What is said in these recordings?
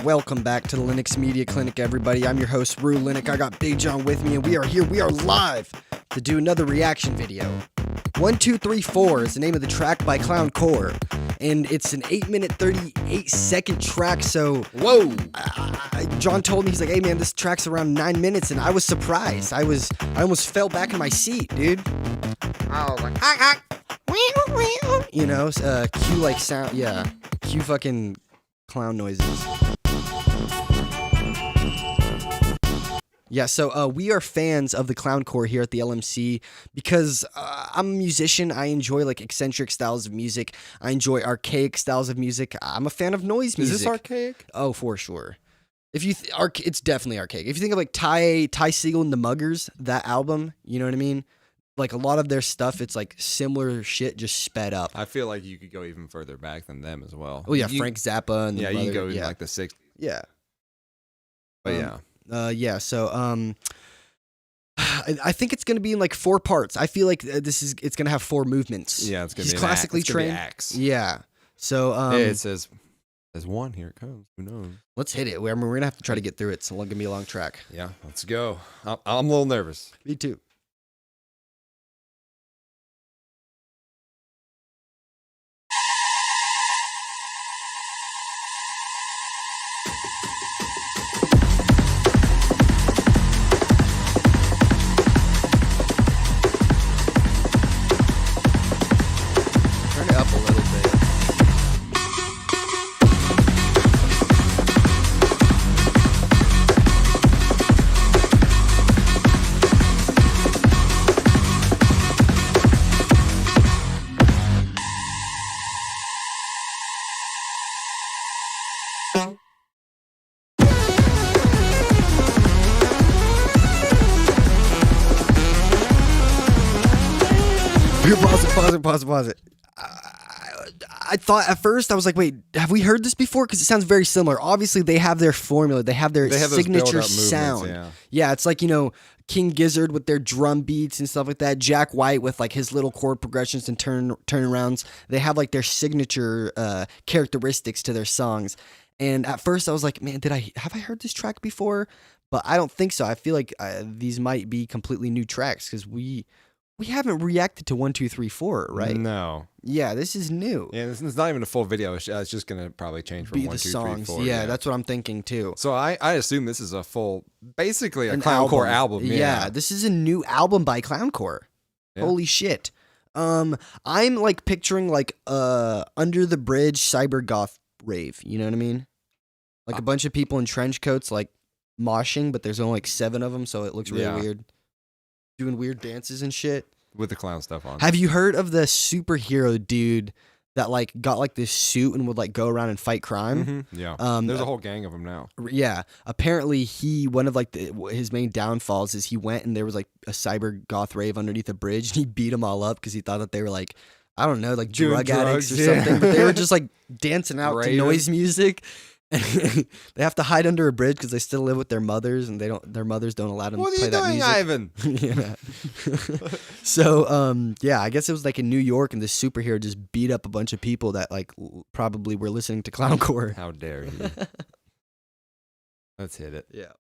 welcome back to the Linux Media Clinic, everybody. I'm your host, Rue Linnik. I got Big John with me, and we are here. We are live to do another reaction video. 1234 is the name of the track by Clowncore, and it's an 8-minute, 38-second track, so... Whoa! John told me, he's like, hey, man, this track's around 9 minutes, and I was surprised. I almost fell back in my seat, dude. Oh, like... You know, cue, like, sound... Yeah, cue fucking clown noises. Yeah, so we are fans of the Clowncore here at the LMC because I'm a musician. I enjoy like eccentric styles of music. I enjoy archaic styles of music. I'm a fan of noise music. Is this archaic? Oh, for sure. If you it's definitely archaic. If you think of like Ty Segall and the Muggers, that album, you know what I mean? Like a lot of their stuff, it's like similar shit, just sped up. I feel like you could go even further back than them as well. Oh yeah, Frank Zappa and you can go in like the 60s. Yeah. But yeah. So I think it's gonna be in like 4 parts. I feel like it's gonna have 4 movements. Yeah, it's gonna He's be classically trained. Acts. Yeah. So hey, it says there's one. Here it comes. Who knows? Let's hit it. We're gonna have to try to get through it. It's gonna be a long track. Yeah, let's go. I'm a little nervous. Me too. Turn it up a little bit. Here, pause it. I thought at first, I was like, wait, have we heard this before? Because it sounds very similar. Obviously, they have their formula. They have their signature sound. Yeah, it's like, you know, King Gizzard with their drum beats and stuff like that. Jack White with like his little chord progressions and turnarounds. They have like their signature characteristics to their songs. And at first, I was like, man, have I heard this track before? But I don't think so. I feel like these might be completely new tracks because we haven't reacted to 1234, right? No. Yeah, this is new. Yeah, this is not even a full video. It's just gonna probably change from 1, 2, 3, 4. Yeah, that's what I'm thinking too. So I assume this is a full, basically a Clowncore album. Yeah, this is a new album by Clowncore. Yeah. Holy shit. I'm like picturing like under the bridge cyber goth rave. You know what I mean? Like a bunch of people in trench coats like moshing, but there's only like 7 of them, so it looks really weird. Doing weird dances and shit. With the clown stuff on. Have you heard of the superhero dude that like got like this suit and would like go around and fight crime? Mm-hmm. Yeah. There's a whole gang of them now. Yeah. Apparently one of like his main downfalls is he went and there was like a cyber goth rave underneath a bridge and he beat them all up because he thought that they were like, I don't know, like drug addicts or something. But they were just like dancing out to noise music. They have to hide under a bridge because they still live with their mothers, and their mothers don't allow them to play that music. What are you doing, Ivan? Yeah. So, yeah, I guess it was like in New York, and this superhero just beat up a bunch of people that like probably were listening to Clowncore. How dare you? Let's hit it. Yeah.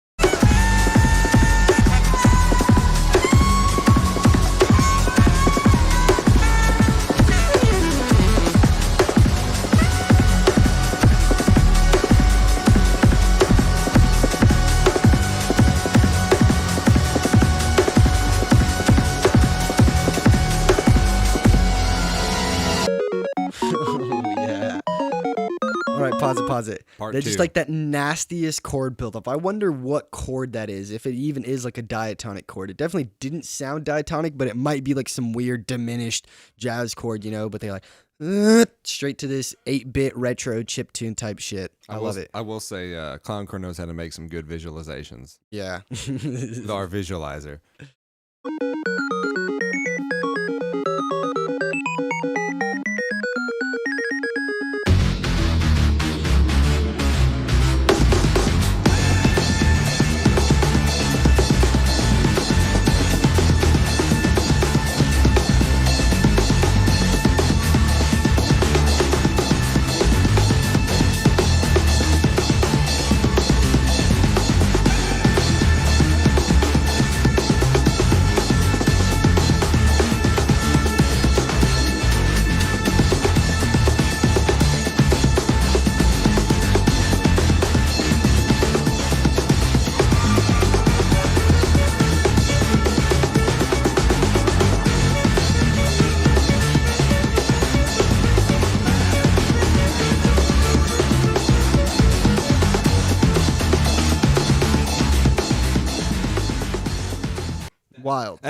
All right, pause it. Part They're 2. Just like that nastiest chord buildup. I wonder what chord that is, if it even is like a diatonic chord. It definitely didn't sound diatonic, but it might be like some weird diminished jazz chord, you know, but they like straight to this 8-bit retro chiptune type shit. I love it. I will say Clowncore knows how to make some good visualizations. Yeah. With our visualizer.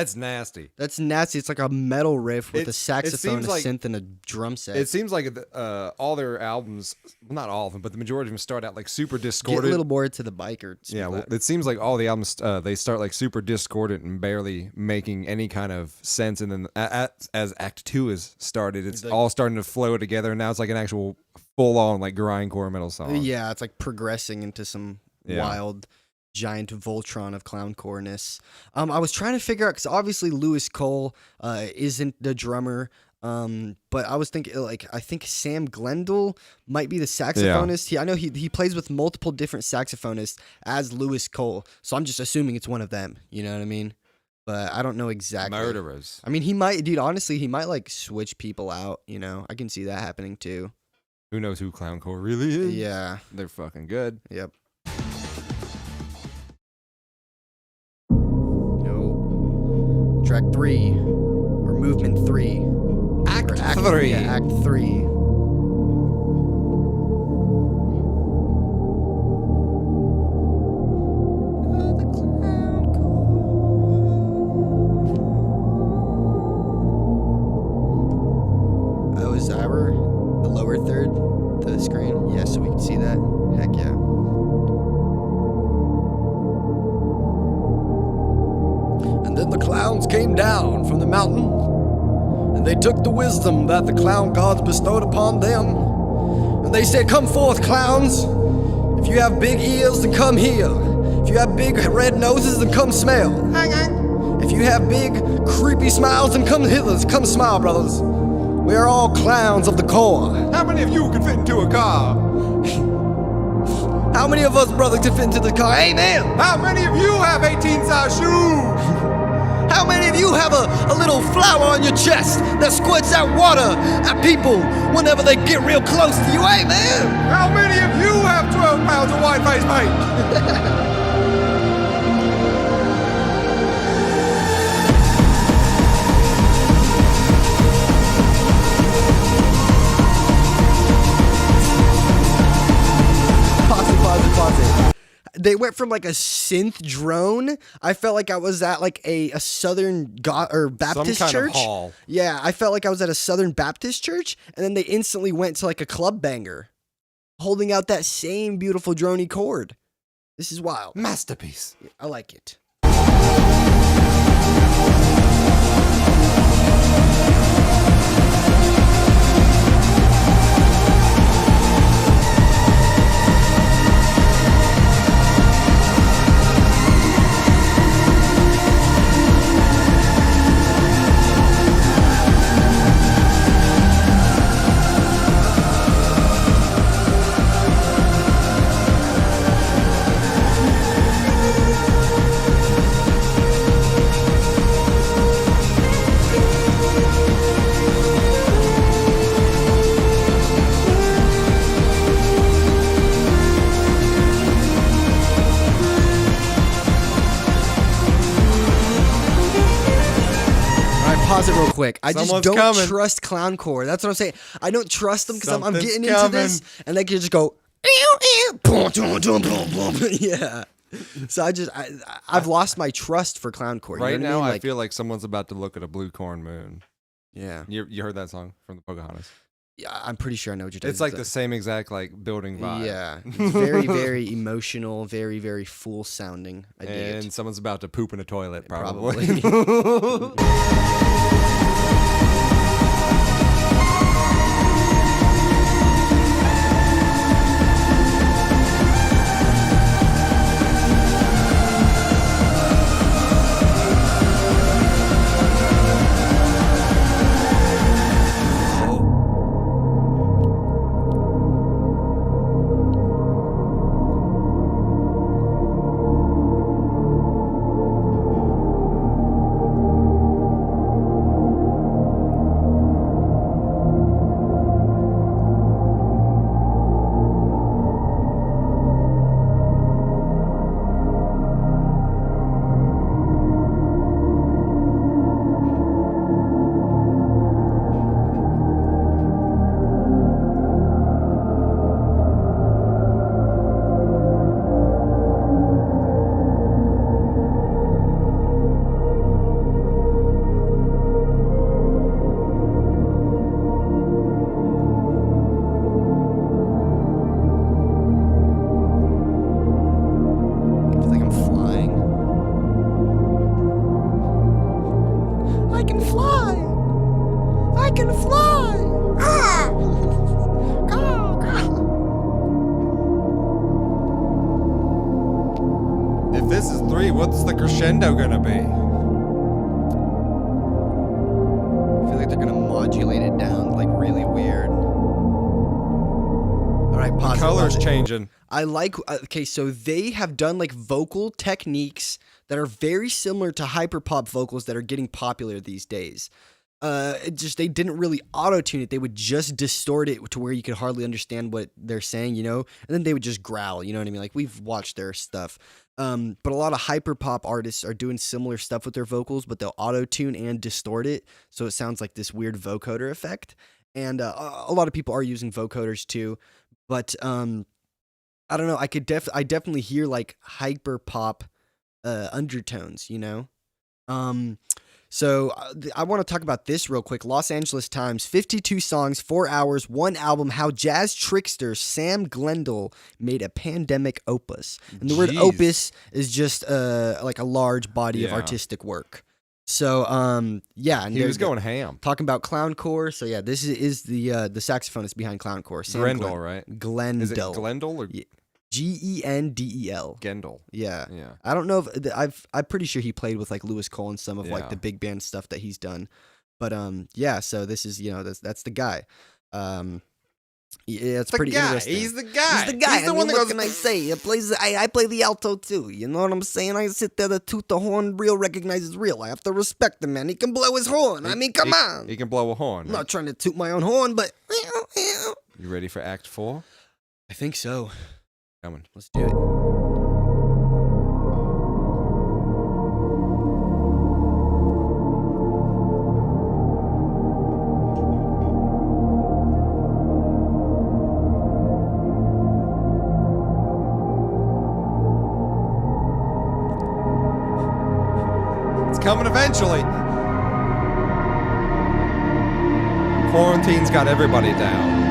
That's nasty. That's nasty. It's like a metal riff with a saxophone, a synth, and a drum set. It seems like all their albums, well, not all of them, but the majority of them start out like super discordant. Get a little more to the biker. Yeah, well, it seems like all the albums, they start like super discordant and barely making any kind of sense. And then as Act 2 is started, it's all starting to flow together. And now it's like an actual full-on like grindcore metal song. Yeah, it's like progressing into some wild giant Voltron of clowncore-ness. I was trying to figure out, because obviously Lewis Cole isn't the drummer, but I was thinking, like, I think Sam Glendale might be the saxophonist. I know he plays with multiple different saxophonists as Lewis Cole, so I'm just assuming it's one of them. You know what I mean? But I don't know exactly. Murderers. I mean, he might, dude, honestly, he might, like, switch people out, you know? I can see that happening, too. Who knows who clowncore really is? Yeah. They're fucking good. Yep. Track 3, or movement 3. Act 3. Yeah, Act 3. Oh, is our the lower third the screen? Yeah, so we can see that. Heck yeah. And then the clowns came down from the mountain, and they took the wisdom that the clown gods bestowed upon them. And they said, "Come forth, clowns. If you have big ears, then come here. If you have big red noses, then come smell. If you have big creepy smiles, then come hither. Come smile, brothers. We are all clowns of the core." How many of you can fit into a car? How many of us, brothers, can fit into the car? Amen. How many of you have 18-size shoes? How many of you have a little flower on your chest that squirts out water at people whenever they get real close to you? Amen. How many of you have 12 pounds of white face paint? Pause. They went from like a synth drone. I felt like I was at like a Southern Baptist Some kind church. of hall. Yeah, I felt like I was at a Southern Baptist church, and then they instantly went to like a club banger, holding out that same beautiful droney chord. This is wild. Masterpiece. I like it. Pause it real quick. I just don't trust clowncore. That's what I'm saying. I don't trust them because I'm getting into this, and they can just go. Yeah. So I've lost my trust for clowncore. Right now, I mean? I feel like someone's about to look at a blue corn moon. Yeah. You heard that song from the Pocahontas? Yeah, I'm pretty sure I know what you're talking about. It's like the same exact like building vibe. Yeah. It's very, very emotional, very, very full sounding. I dig it. And someone's about to poop in a toilet, probably. can fly. Ah. If this is 3, what's the crescendo gonna be? I feel like they're gonna modulate it down like really weird. All right, pause. Colors changing. I like. Okay, so they have done like vocal techniques that are very similar to hyperpop vocals that are getting popular these days. They didn't really auto-tune it. They would just distort it to where you could hardly understand what they're saying, you know? And then they would just growl, you know what I mean? Like, we've watched their stuff. But a lot of hyperpop artists are doing similar stuff with their vocals, but they'll auto-tune and distort it, so it sounds like this weird vocoder effect. And a lot of people are using vocoders too, but I don't know. I definitely hear like hyperpop undertones, you know? So I want to talk about this real quick. Los Angeles Times, 52 songs, 4 hours, 1 album, how jazz trickster Sam Glendale made a pandemic opus. And the word opus is just like a large body of artistic work. So, yeah. And he was going ham. Talking about clowncore. So, yeah, this is the saxophonist behind clowncore. Sam Glendale, right? Glendale. Is it Glendale or... Gendel. Gendel. Yeah. I don't know if I'm pretty sure he played with like Lewis Cole and some of like the big band stuff that he's done. But yeah, so this is, you know, that's the guy. Yeah, it's pretty interesting. He's the guy. He's the guy. He's the one that can I say? I play the alto too. You know what I'm saying? I sit there to toot the horn. Real recognizes real. I have to respect the man. He can blow his horn. I mean, come on. He can blow a horn. I'm not trying to toot my own horn, but you ready for Act 4? I think so. Coming. Let's do it. It's coming eventually. Quarantine's got everybody down.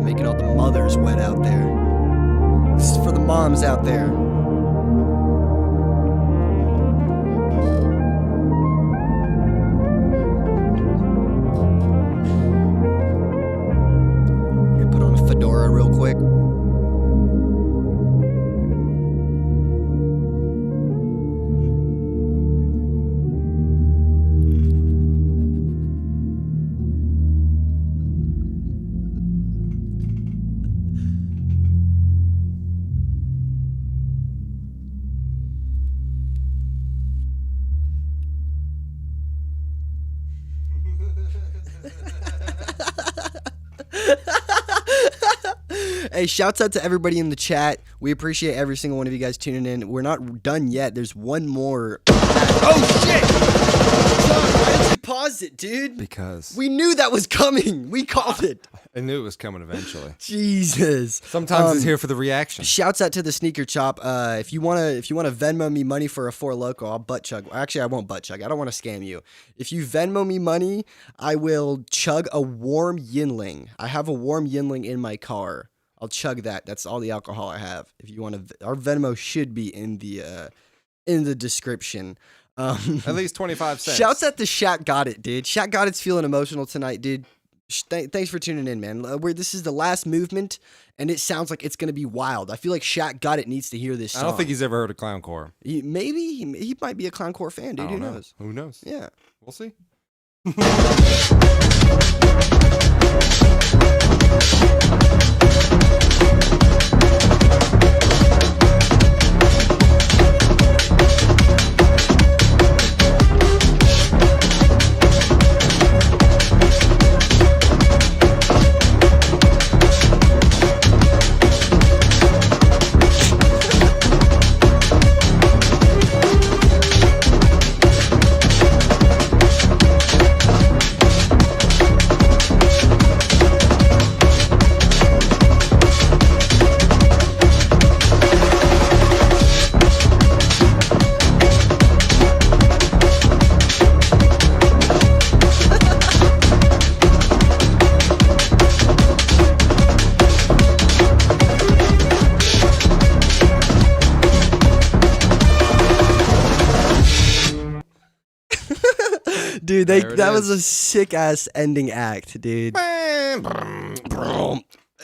Making all the mothers wet out there. This is for the moms out there. Here, put on a fedora real quick. Hey, shouts out to everybody in the chat. We appreciate every single one of you guys tuning in. We're not done yet. There's one more. Oh, shit! John, why did you pause it, dude? Because we knew that was coming. We called it. I knew it was coming eventually. Jesus. Sometimes it's here for the reaction. Shouts out to the Sneaker Chop. If you wanna Venmo me money for a Four Loko, I'll butt chug. Actually, I won't butt chug. I don't want to scam you. If you Venmo me money, I will chug a warm Yinling. I have a warm Yinling in my car. I'll chug that. That's all the alcohol I have. If you want to, our Venmo should be in the description. At least 25 cents. Shouts out to Shaq Got It, dude. Shaq Got It's feeling emotional tonight, dude. Thanks for tuning in, man. This is the last movement, and it sounds like it's going to be wild. I feel like Shaq Got It needs to hear this song. I don't think he's ever heard of clowncore. Maybe he might be a clowncore fan, dude. Who knows? Who knows? Yeah. We'll see. Dude, that was a sick ass ending act, dude.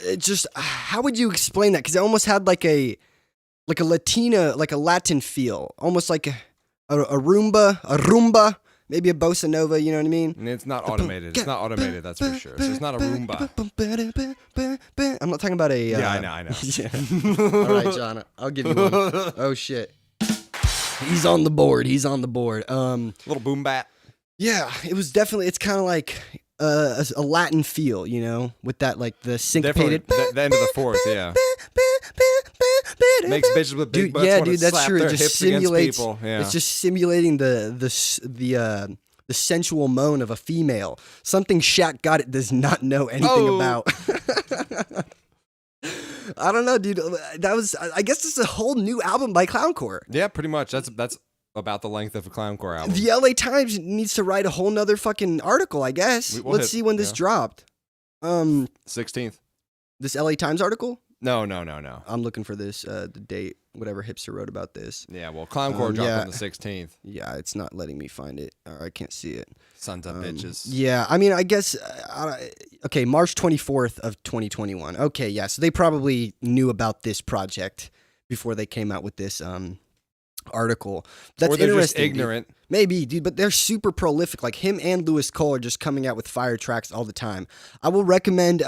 It just, how would you explain that? Because it almost had like a Latin feel, almost like a rumba, maybe a bossa nova. You know what I mean? And it's not automated. It's not automated. That's for sure. So it's not a rumba. I'm not talking about a. Yeah, I know. Yeah. All right, John. I'll give you one. Oh shit. He's on the board. Little boom bat. Yeah, it was definitely. It's kind of like a Latin feel, you know, with that like the syncopated. The end of the fourth, yeah. Makes bitches with big butts want to slap their hips against people. Yeah. It's just simulating the sensual moan of a female. Something Shaq Got It does not know anything about. I don't know, dude. I guess this is a whole new album by Clowncore. Yeah, pretty much. That's about the length of a Clowncore album. The LA Times needs to write a whole nother fucking article, I guess. Let's see when this dropped. 16th. This LA Times article? No. I'm looking for this, the date, whatever hipster wrote about this. Yeah, well, Clowncore dropped on the 16th. Yeah, it's not letting me find it. Or I can't see it. Sons of bitches. Yeah, I mean, I guess, okay, March 24th of 2021. Okay, yeah, so they probably knew about this project before they came out with this article. That's or they're interesting, just ignorant. Dude. Maybe, dude, but they're super prolific. Like him and Lewis Cole are just coming out with fire tracks all the time. I will recommend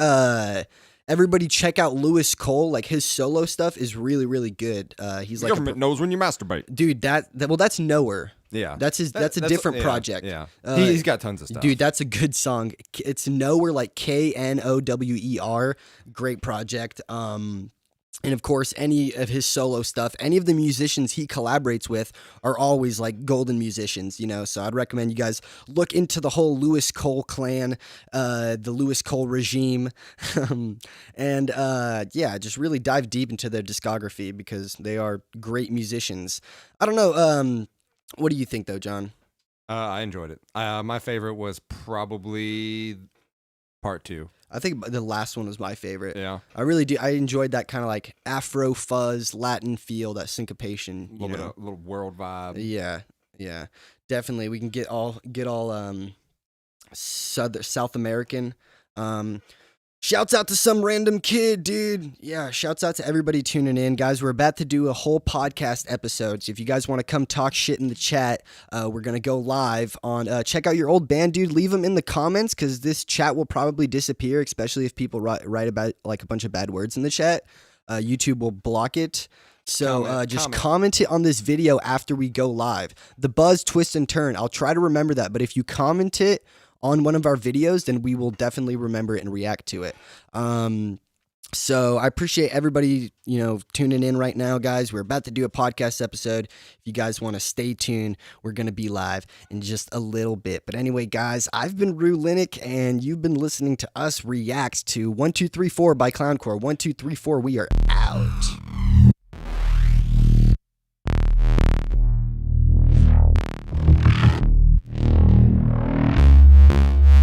everybody check out Lewis Cole. Like his solo stuff is really, really good. He's like government knows when you masturbate, dude. That's Knower. Yeah, that's a different project. Yeah, he's got tons of stuff. Dude, that's a good song. It's Knower, like Knower. Great project. And of course, any of his solo stuff, any of the musicians he collaborates with are always like golden musicians, you know? So I'd recommend you guys look into the whole Lewis Cole clan, the Lewis Cole regime, and just really dive deep into their discography because they are great musicians. I don't know. What do you think though, John? I enjoyed it. My favorite was probably part 2. I think the last one was my favorite. Yeah. I really do. I enjoyed that kind of like Afro fuzz, Latin feel, that syncopation. A little world vibe. Yeah. Definitely. We can get all South American. Shouts out to some random kid, dude. Yeah, shouts out to everybody tuning in. Guys, we're about to do a whole podcast episode. So if you guys want to come talk shit in the chat, we're going to go live on... check out your old band, dude. Leave them in the comments because this chat will probably disappear, especially if people write about like a bunch of bad words in the chat. YouTube will block it. So just comment it on this video after we go live. The buzz, twist, and turn. I'll try to remember that. But if you comment it on one of our videos, then we will definitely remember it and react to it. So I appreciate everybody, tuning in right now, guys. We're about to do a podcast episode. If you guys want to stay tuned, we're going to be live in just a little bit. But anyway, guys, I've been Linnik, and you've been listening to us react to 1234 by Clowncore. 1234, we are out.